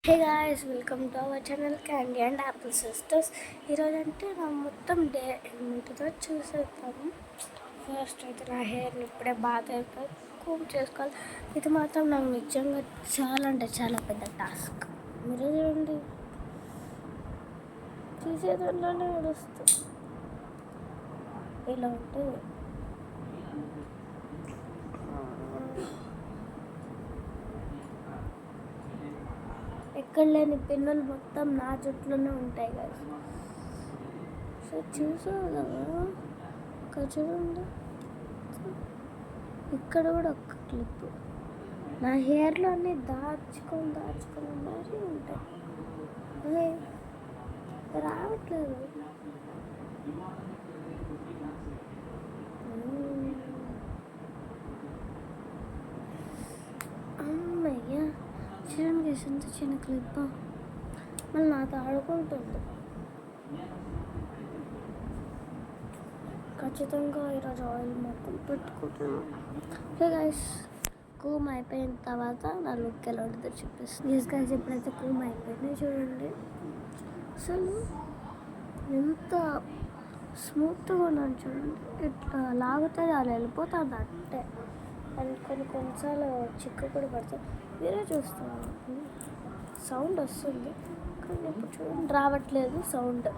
Hey guys, welcome to our channel candy and Apple sisters. ఈరోజు అంటే నా మొత్తం డే ఏమిటిదో చూసేద్దాము. ఫస్ట్ అయితే నా హెయిర్ని ఇప్పుడే బాత్ అయిపోయి కూల్ చేసుకోవాలి. ఇది మాత్రం నాకు నిజంగా చాలా అంటే చాలా పెద్ద టాస్క్. మీరు చూడండి, చూసేదాంట్లోనే నడుస్తుంది. ఇలా ఉంటుంది. ఎక్కడ లేని పిన్నులు మొత్తం నా జుట్లోనే ఉంటాయి కదా. సో చూసావు కదా, ఇక్కడ చూడండి, ఇక్కడ కూడా ఒక్క క్లిప్ నా హెయిర్లో అన్నీ దాచుకొని మరీ ఉంటాయి. రావట్లేదు. అమ్మయ్యా, చూడండి ఎంత చిన్న క్లిప్. మళ్ళీ నాతో ఆడుకుంటుంది. ఖచ్చితంగా ఈరోజు ఆయిల్ మొత్తం పెట్టుకుంటున్నాను. ఓకే గైస్, కూమ్ అయిపోయిన తర్వాత నా లుక్ ఎలా ఉంటుందో చూపిస్తుంది. గైస్, ఎప్పుడైతే కూమ్ అయిపోయింది చూడండి, అసలు ఎంత స్మూత్గా ఉన్నాను చూడండి. ఇట్లా లాగితే అలా వెళ్ళిపోతుంది అంటే. అండ్ కొన్నిసార్లు చిక్కు కూడా పడుతుంది. మీరే చూస్తున్నారు, సౌండ్ వస్తుంది కానీ ఇప్పుడు చూడండి రావట్లేదు సౌండ్.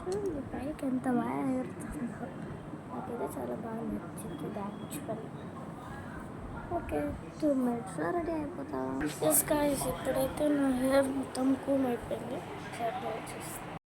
చూడండి పైకి ఎంత బాగా ఎగురుతుందో. నాకైతే చాలా బాగా నచ్చింది యాక్చువల్. ఓకే, 2 minutes రెడీ అయిపోతాం. ఎస్ గాయ్స్, ఇప్పుడైతే నా హెయిర్ మొత్తం కూమ్ అయిపోయింది. చూస్తాను.